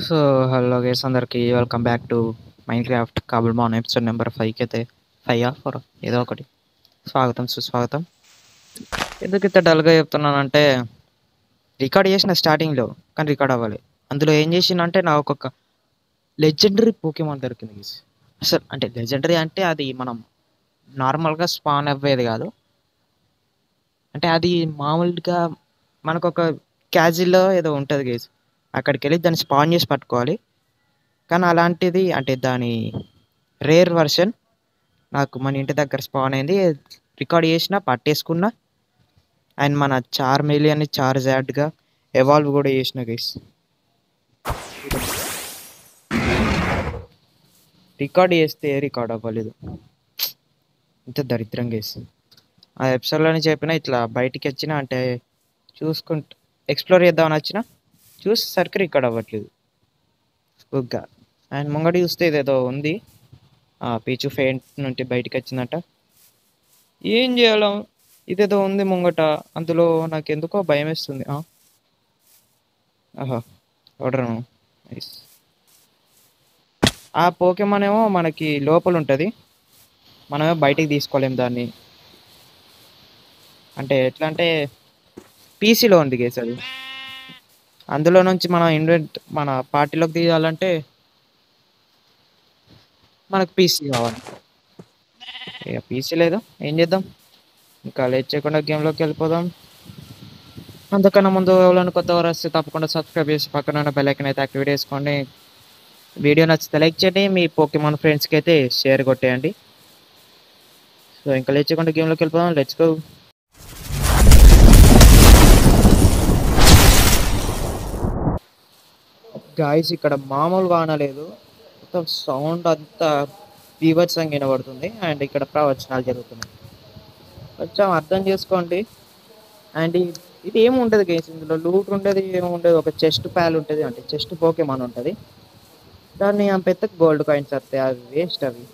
So hello guys అందరికి welcome back to mind craft కాబుల్ మాన్ ఎపిసోడ్ నెంబర్ 5కి అయితే 5 ఏదో ఒకటి స్వాగతం సుస్వాగతం. ఎందుకు ఇంత డల్గా చెప్తున్నానంటే రికార్డ్ చేసిన స్టార్టింగ్లో కానీ రికార్డ్ అవ్వాలి. అందులో ఏం చేసిందంటే నాకు ఒక లెజెండరీ పోకేమాన్ దొరికింది గైస్. అసలు అంటే లెజెండరీ అంటే అది మనం నార్మల్గా స్పాన్ అవ్వేది కాదు. అంటే అది మామూలుగా మనకు ఒక క్యాజిల్లో ఏదో ఉంటుంది గైస్, అక్కడికి వెళ్ళి దాన్ని స్పాన్ చేసి పట్టుకోవాలి. కానీ అలాంటిది అంటే దాని రేర్ వర్షన్ నాకు మన ఇంటి దగ్గర స్పాన్ అయింది. రికార్డ్ చేసిన పట్టేసుకున్నా అండ్ మన చార్మేలియన్ని చార్జాడ్గా ఎవాల్వ్ కూడా చేసిన గైస్. రికార్డ్ చేస్తే రికార్డ్ అవ్వలేదు, ఇంత దరిద్రం గైస్. ఆ ఎపిసోడ్లోనే చెప్పిన ఇట్లా బయటికి వచ్చిన అంటే చూసుకుంటూ ఎక్స్ప్లోర్ చేద్దామని వచ్చిన చూసేసరికి రికార్డ్ అవ్వట్లేదు స్కూగ్గా. అండ్ ముంగడి చూస్తే ఇదేదో ఉంది, పీచు ఫెయింట్ నుండి బయటికి వచ్చిందట. ఏం చేయాలో ఇదేదో ఉంది ముంగట, అందులో నాకు ఎందుకో భయం వేస్తుంది. ఆహా ఆర్డర్ నైస్. ఆ పోకేమాన్ ఏమో మనకి లోపల ఉంటుంది, మనమే బయటికి తీసుకోలేం దాన్ని. అంటే ఎట్లా అంటే పీసీలో ఉంది కేసు అది, అందులో నుంచి మనం మన పార్టీలోకి తీయాలంటే మనకు పీసీ కావాలి. ఇక పీసీ లేదు, ఏం చేద్దాం. ఇంకా లేట్ చేయకుండా గేమ్లోకి వెళ్ళిపోదాం. అంతకన్నా ముందు ఎవరైనా కొత్త వారు వస్తే తప్పకుండా సబ్స్క్రైబ్ చేసి పక్కన ఉన్న బెల్ ఐకాన్ అయితే యాక్టివేట్ చేసుకోండి. వీడియో నచ్చితే లైక్ చేయండి, మీ పోకేమాన్ ఫ్రెండ్స్కి అయితే షేర్ కొట్టేయండి. సో ఇంకా లేట్ చేయకుండా గేమ్లోకి వెళ్ళిపోదాం, లెట్స్ గో. గాయస్ ఇక్కడ మామూలు వాన లేదు, మొత్తం సౌండ్ అంతా బీభత్సంగా వినబడుతుంది. అండ్ ఇక్కడ ప్రవచనాలు జరుగుతున్నాయి, కొంచెం అర్థం చేసుకోండి. అండ్ ఇది ఏమి ఉండదు గైస్, ఇందులో లూట్ ఉండదు, ఏమి ఉండదు. ఒక చెస్ట్ ప్యాల్ ఉంటుంది, అంటే చెస్ట్ పోకేమాన్ ఉంటుంది, దాన్ని పెద్ద గోల్డ్ కాయిన్స్ వస్తాయి, అవి వేస్ట్. అవి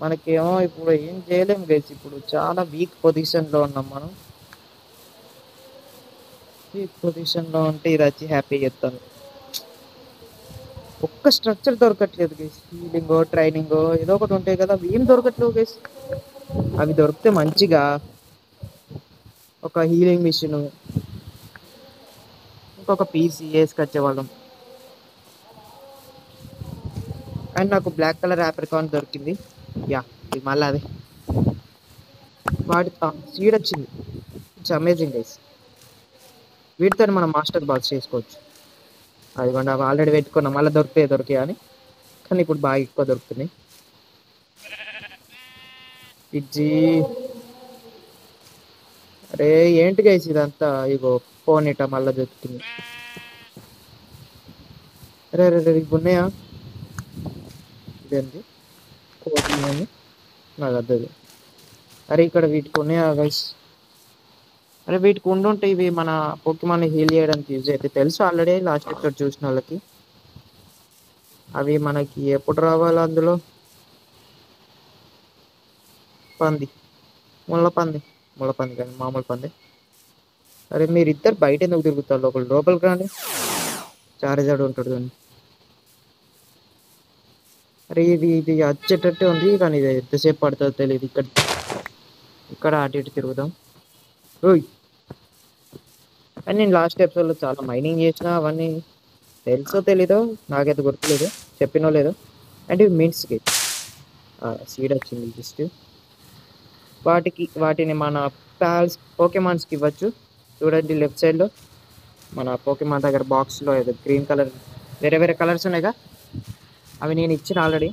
మనకేమో ఇప్పుడు ఏం చేయలేము గైస్, ఇప్పుడు చాలా వీక్ పొజిషన్లో ఉన్నాం మనం. వీక్ పొజిషన్లో ఉంటే ఇది వచ్చి హ్యాపీ చెప్తాను. ఒక్క స్ట్రక్చర్ దొరకట్లేదు గైస్, హీలింగ్ ట్రైనింగ్ ఏదో ఒకటి ఉంటాయి కదా, అవి ఏం దొరకట్లేవు గైస్. అవి దొరికితే మంచిగా ఒక హీలింగ్ మిషన్ ఇంకొక పీసీ వేసుకొచ్చేవాళ్ళం. అండ్ నాకు బ్లాక్ కలర్ ఆప్రికాన్ దొరికింది. యా ఇది మళ్ళీ అదే వాటి సీడ్ వచ్చింది. It's amazing guys. వీటితో మనం మాస్టర్ బాక్స్ చేసుకోవచ్చు. అది కూడా ఆల్రెడీ పెట్టుకున్నాం, మళ్ళీ దొరికాయి అని. కానీ ఇప్పుడు బాగా ఎక్కువ దొరుకుతున్నాయి. ఇజ్జి అరే ఏంటి గైస్ ఇదంతా, ఇగో ఫోన్ ఇట మళ్ళీ దొరుకుతుంది. అరే అరే అరే ఇవి ఉన్నాయా, ఇదేంటి కోడి నాకు అద్దది. అరే ఇక్కడ వీటికి ఉన్నాయా గైస్? అరే వీటికి ఉండుంటే ఇవి మన పోకేమాన్ హీల్ చేయడానికి యూజ్ అయితే తెలుసు ఆల్రెడీ, లాస్ట్ ఎపిసోడ్ చూసిన వాళ్ళకి. అవి మనకి ఎప్పుడు రావాలి అందులో? పంది, ముళ్ళ పంది కానీ మామూలు పంది. అరే మీరు ఇద్దరు బయట ఎందుకు తిరుగుతారు, ఒకళ్ళు లోపలికి రాండి, చార్జాడు ఉంటాడు కానీ. అరే ఇది ఇది వచ్చేటట్టే ఉంది, కానీ ఇది ఎంతసేపు పడుతుందో తెలియదు. ఇక్కడ అటు ఇటు తిరుగుదాం. ఓయ్ కానీ నేను లాస్ట్ ఎపిసోడ్లో చాలా మైనింగ్ చేసిన, అవన్నీ తెలుసో తెలీదో నాకైతే గుర్తులేదు, చెప్పినో లేదో. అంటే మింట్స్కి సీడ్ వచ్చింది జస్ట్. వాటిని మన పోకేమాన్స్కి ఇవ్వచ్చు. చూడండి లెఫ్ట్ సైడ్లో మన పోకేమాన్ దగ్గర బాక్స్లో ఏదో గ్రీన్ కలర్ వేరే వేరే కలర్స్ ఉన్నాయిగా, అవి నేను ఇచ్చిన ఆల్రెడీ.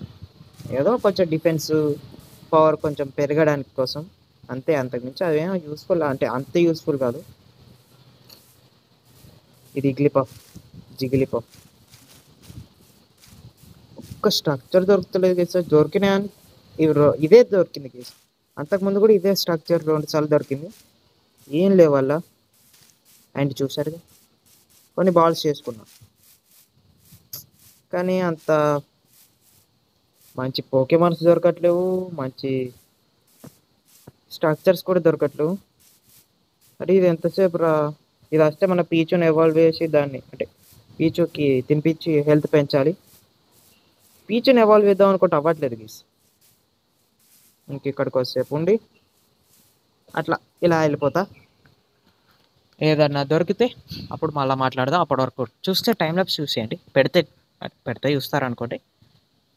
ఏదో కొంచెం డిఫెన్స్ పవర్ కొంచెం పెరగడానికి కోసం అంతే, అంతకుమించి అవేమో యూస్ఫుల్ అంటే అంత యూస్ఫుల్ కాదు. ఇది జిగిలిపఫ్ ఒక్క స్ట్రక్చర్ దొరుకుతలేదు కేసు, దొరికినాయని ఇదే దొరికింది కేసు. అంతకుముందు కూడా ఇదే స్ట్రక్చర్ 2 సార్లు దొరికింది, ఏం లేవల్ల. అండ్ చూసారుగా కొన్ని బాల్స్ చేసుకున్నా, కానీ అంత మంచి పోకేమాన్స్ దొరకట్లేవు, మంచి స్ట్రక్చర్స్ కూడా దొరకట్లేవు. అరే ఇది ఎంతసేపు రా, ఇది వస్తే మన పీచుని ఎవాల్వ్ చేసి దాన్ని అంటే పీచుకి తినిపించి హెల్త్ పెంచాలి. పీచుని ఎవాల్వ్ చేద్దాం అనుకుంటే అవ్వట్లేదు గీస్. ఇంక ఇక్కడికి వచ్చేసేపు ఉండి అట్లా ఇలా వెళ్ళిపోతా. ఏదన్నా దొరికితే అప్పుడు మళ్ళీ మాట్లాడదాం. అప్పటి వరకు చూస్తే టైం ల్యాప్స్ చూసేయండి. పెడితే పెడితే చూస్తారనుకోండి.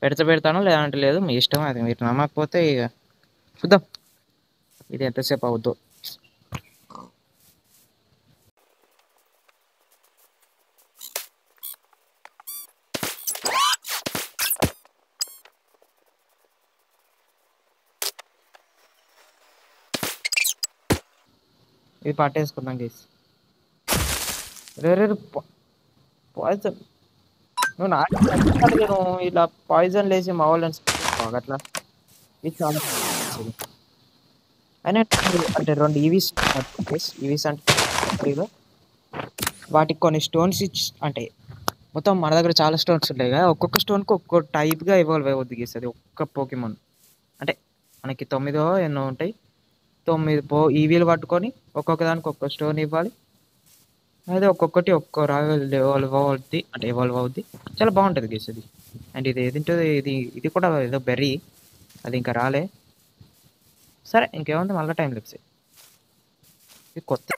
పెడతాను, లేదంటే లేదు, మీ ఇష్టం. అది మీరు నమ్మకపోతే ఇక చూద్దాం ఇది ఎంతసేపు అవుద్దో. ఇది పట్టేసుకుందాం గీస్. రే పాయిజన్ నువ్వు నాకు నేను ఇలా పాయిజన్ లేసి మా వాళ్ళని అట్లా ఇది చాలా అయినా అంటే 2 ఈవీస్ ఈవీస్ అంటే వాటికి కొన్ని స్టోన్స్ అంటే మొత్తం మన దగ్గర చాలా స్టోన్స్ ఉంటాయి కదా. ఒక్కొక్క స్టోన్కి ఒక్కొక్క టైప్గా ఇవాల్వ్ అవ్వద్దు గీస్తుంది ఒక్క పోకిమోన్. అంటే మనకి 9 ఎన్నో ఉంటాయి. 9 ఈవీలు పట్టుకొని ఒక్కొక్క దానికి ఒక్కొక్క స్టోన్ ఇవ్వాలి. అదే ఒక్కొక్కటి ఒక్కో రాగా ఎవాల్వ్ అవుద్ది. చాలా బాగుంటుంది గీస్తుంది. అండ్ ఇది ఏదింటుంది, ఇది కూడా ఏదో బెర్రీ, అది ఇంకా రాలే. సరే ఇంకేముంది, మళ్ళీ టైం లిప్స్. ఇది కొత్త.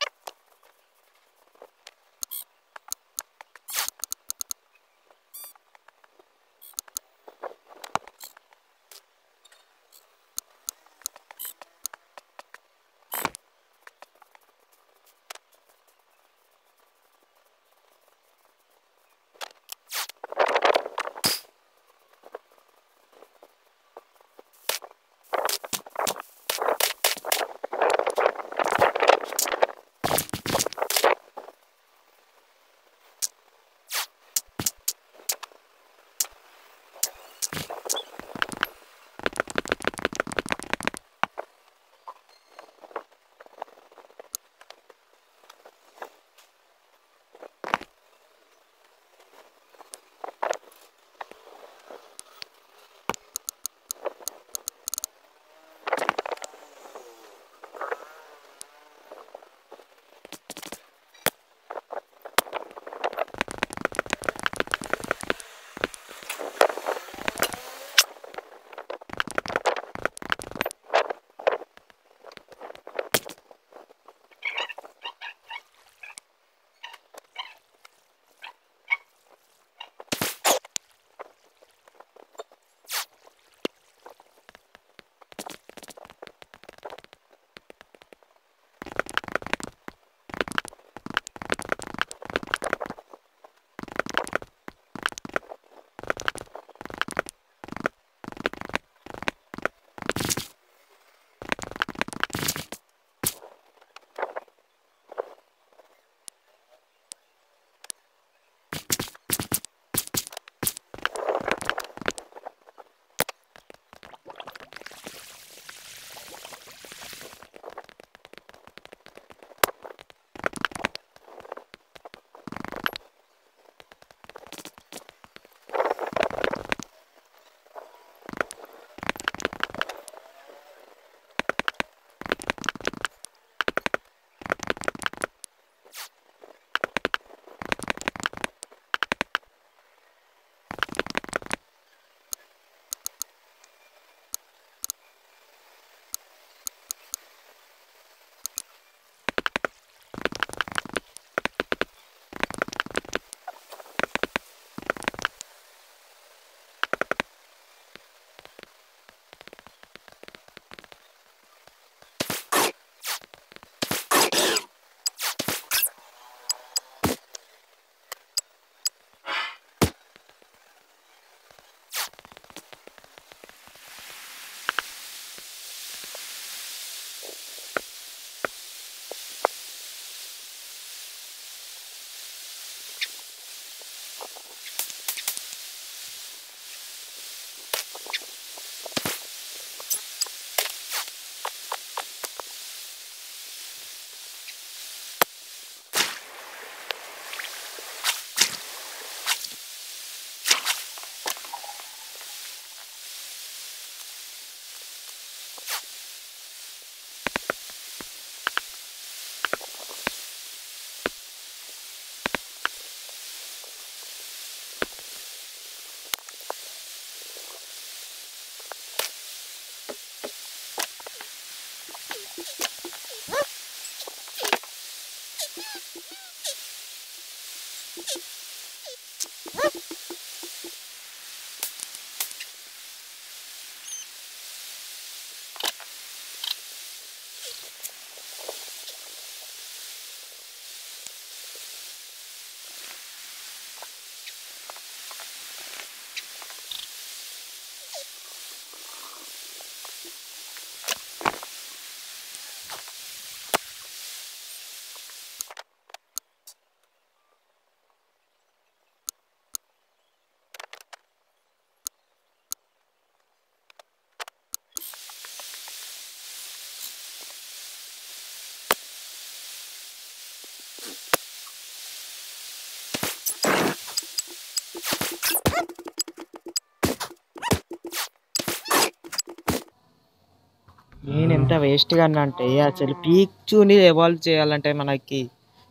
నేను ఎంత వేస్ట్గా అంటే అసలు పీక్చుని ఎవాల్వ్ చేయాలంటే మనకి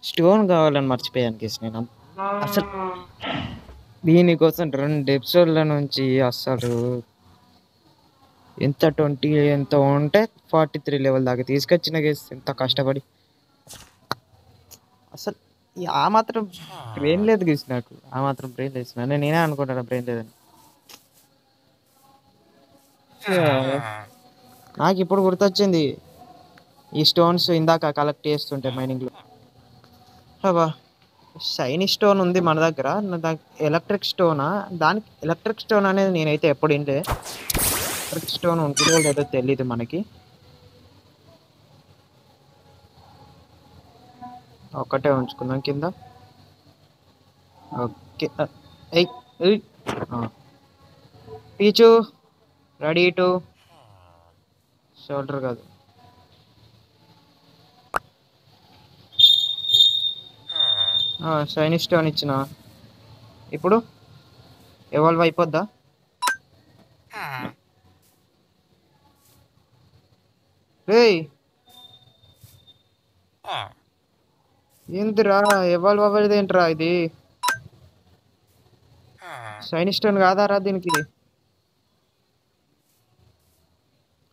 స్టోన్ కావాలని మర్చిపోయాను కేసు నేను అసలు దీనికోసం 2 ఎపిసోడ్ల నుంచి అసలు ఎంత 20 ఎంత ఉంటే 43 లెవెల్ దాకా తీసుకొచ్చిన కేసు ఎంత కష్టపడి అసలు ఆ మాత్రం బ్రెయిన్ లేదు గీసి నాకు ఆ మాత్రం బ్రెయిన్ లేదు నేనే అనుకుంటాను బ్రెయిన్ లేదని నాకు ఇప్పుడు గుర్తొచ్చింది ఈ స్టోన్స్ ఇందాక కలెక్ట్ చేస్తుంటే మైనింగ్లో అబ్బా షైనీ స్టోన్ ఉంది మన దగ్గర ఎలక్ట్రిక్ స్టోనా దానికి ఎలక్ట్రిక్ స్టోన్ అనేది నేనైతే ఎప్పుడు వినలే ఎలక్ట్రిక్ స్టోన్ ఉంటుందో లేదో తెలియదు మనకి ఒక్కటే ఉంచుకుందాం కింద ఓకే పీచు రెడీ టు షోల్డర్ కాదు షైనీ స్టోన్ ఇచ్చిన ఇప్పుడు ఎవాల్వ్ అయిపోద్దా రేయ్ ఏందిరా ఎవాల్వ్ అవ్వలేదు ఏంట్రా ఇది షైనీ స్టోన్ కాదారా దీనికి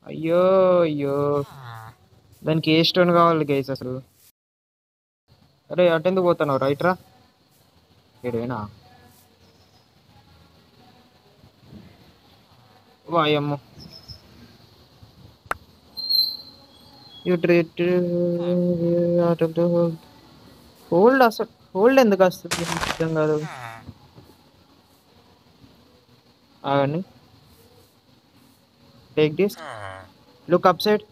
అయ్యో అయ్యో దానికి ఏ స్టోన్ కావాలి గైస్ అసలు అరే అటెందుకు పోతున్నావు రైట్ రా ఏడేనా వాయమ్మో హోల్డ్ అసలు హోల్డ్ ఎందుకు వస్తుంది అర్థం కాదు అవన్నీ take this look up side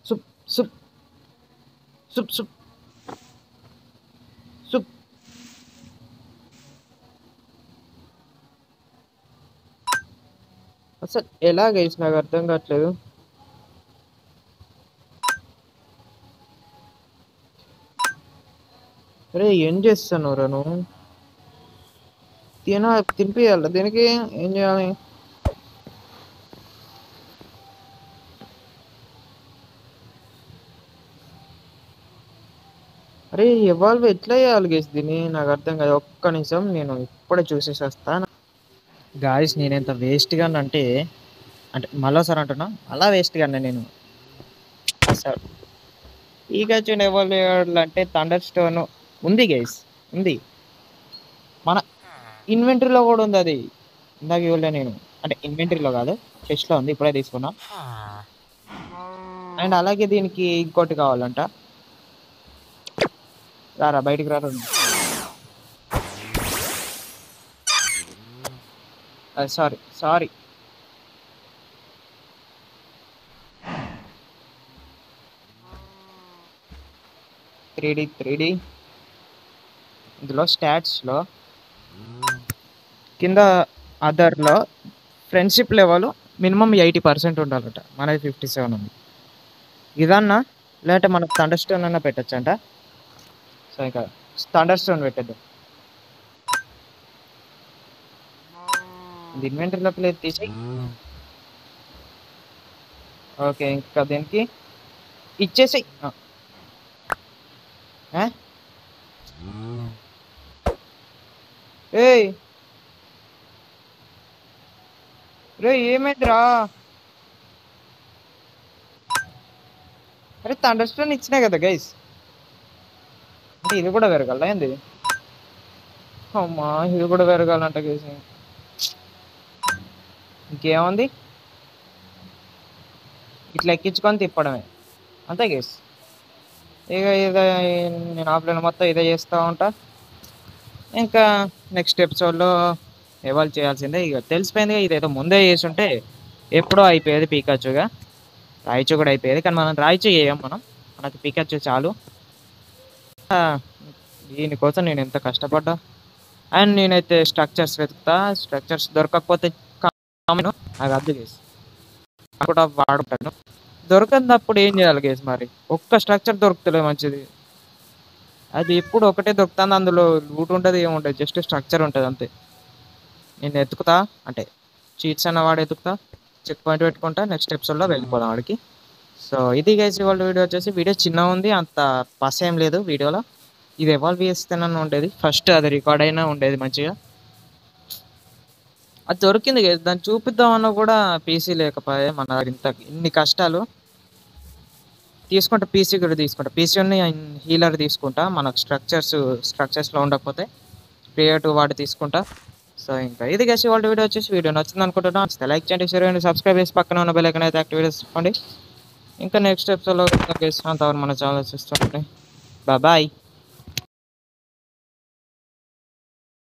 సుప్ సుప్ సుప్ సుప్ సుప్ అసలు ఎలా గైస్ నాకు అర్థం కావట్లేదు అరే ఏం చేస్తాను రా నువ్వు తినిపియాలి దీనికి ఏం చేయాలి అరే ఎవాల్వ్ ఎట్లా చేయాలి గేస్ దీన్ని నాకు అర్థం కాదు ఒక్క నిమిషం నేను ఇప్పుడే చూసేసి వస్తాను గాయస్ నేను ఎంత వేస్ట్గా అంటే మళ్ళీసారి అంటున్నా అలా వేస్ట్గా నేను అసలు పీకాచుని ఎవాల్వ్ చేయాలంటే థండర్ స్టోన్ ఉంది గైస్ ఉంది మన ఇన్వెంటరీలో కూడా ఉంది అది ఇందాక ఇవ్వలే నేను అంటే ఇన్వెంటరీలో కాదు చెస్ట్లో ఉంది ఇప్పుడే తీసుకున్నా అండ్ అలాగే దీనికి ఇంకోటి కావాలంట రారా బయటికి రారా సారీ సారీ త్రీ డి ఇందులో స్టాట్స్లో కింద అదర్లో ఫ్రెండ్షిప్ లెవెల్ మినిమం 80% ఉండాలట మనది 57 ఉంది ఇదన్నా లేదంటే మనకు థండర్ స్టోన్ అన్నా పెట్టచ్చు అంట సో ఇంకా థండర్ స్టోన్ పెట్టద్దు ఇన్వెంటరీలో ప్లేస్ తీసి ఓకే ఇంకా దీనికి ఇచ్చేసి ఏయ్ రే ఏమైందిరా అరే థండర్ స్టోన్ ఇచ్చినా కదా గైస్ అంటే ఇది కూడా పెరగల ఏంది అమ్మా ఇది కూడా పెరగాలంట గేసి. ఇంకేముంది, ఇట్లా ఎక్కించుకొని తిప్పడమే, అంతే గేస్. ఇక ఇదే నేను ఆఫ్లైన్ మొత్తం ఇదే చేస్తూ ఉంటా. ఇంకా నెక్స్ట్ ఎపిసోడ్లో ఎవాల్వ్ చేయాల్సిందే. ఇక తెలిసిపోయింది, ఇదేదో ముందే చేసి ఉంటే ఎప్పుడో అయిపోయేది పీకాచుగా. రాయిచు కూడా అయిపోయేది, కానీ మనం రాయిచు చేయం, మనకి పీకాచు చాలు. ఆ, దీనికోసం నేను ఎంత కష్టపడ్డా. అండ్ నేనైతే స్ట్రక్చర్స్ వెతుకుతా, స్ట్రక్చర్స్ దొరకకపోతే కామన్ నాకు అర్థం చేసి కూడా వాడుతాను. దొరకనప్పుడు ఏం చేయాలి గేస్ మరి? ఒక్క స్ట్రక్చర్ దొరుకుతలే మంచిది. అది ఎప్పుడు ఒకటే దొరుకుతుంది, అందులో లూట్ ఉంటుంది ఏముంటుంది, జస్ట్ స్ట్రక్చర్ ఉంటుంది అంతే. నేను ఎత్తుకుతా, అంటే చీట్స్ అన్న వాడు ఎత్తుకుతా, చెక్ పాయింట్ పెట్టుకుంటా, నెక్స్ట్ ఎపిసోడ్లో వెళ్ళిపోదాం వాడికి. సో ఇది గైస్ ఇవాళ వీడియో వచ్చేసి. వీడియో చిన్న ఉంది, అంత పస్ ఏం లేదు వీడియోలో. ఇది ఎవాల్వ్ చేస్తేనన్నా ఉండేది, ఫస్ట్ అది రికార్డ్ అయినా ఉండేది మంచిగా. అది దొరికింది కదా, దాన్ని చూపిద్దామన్నా కూడా పీసీ లేకపోయే. మన ఇంత ఇన్ని కష్టాలు తీసుకుంటా, పీసీ కూడా తీసుకుంటా, పీసీని హీలర్ తీసుకుంటా, మనకు స్ట్రక్చర్స్లో ఉండకపోతే క్రియేటివ్ వాడి తీసుకుంటా. సో ఇంకా ఇది గైస్ వాళ్ళ వీడియో వచ్చేసి. వీడియో నచ్చింది అనుకుంటున్నాను, లైక్ చేయండి, షేర్ చేయండి, సబ్స్క్రైబ్ చేసి పక్కన ఉన్న బెల్ ఐకాన్ అయితే యాక్టివేట్ చేసుకోండి. ఇంకా నెక్స్ట్ ఎపిసోడ్లో అంతవరకు మన ఛానల్ చూస్తుంటే బాయ్.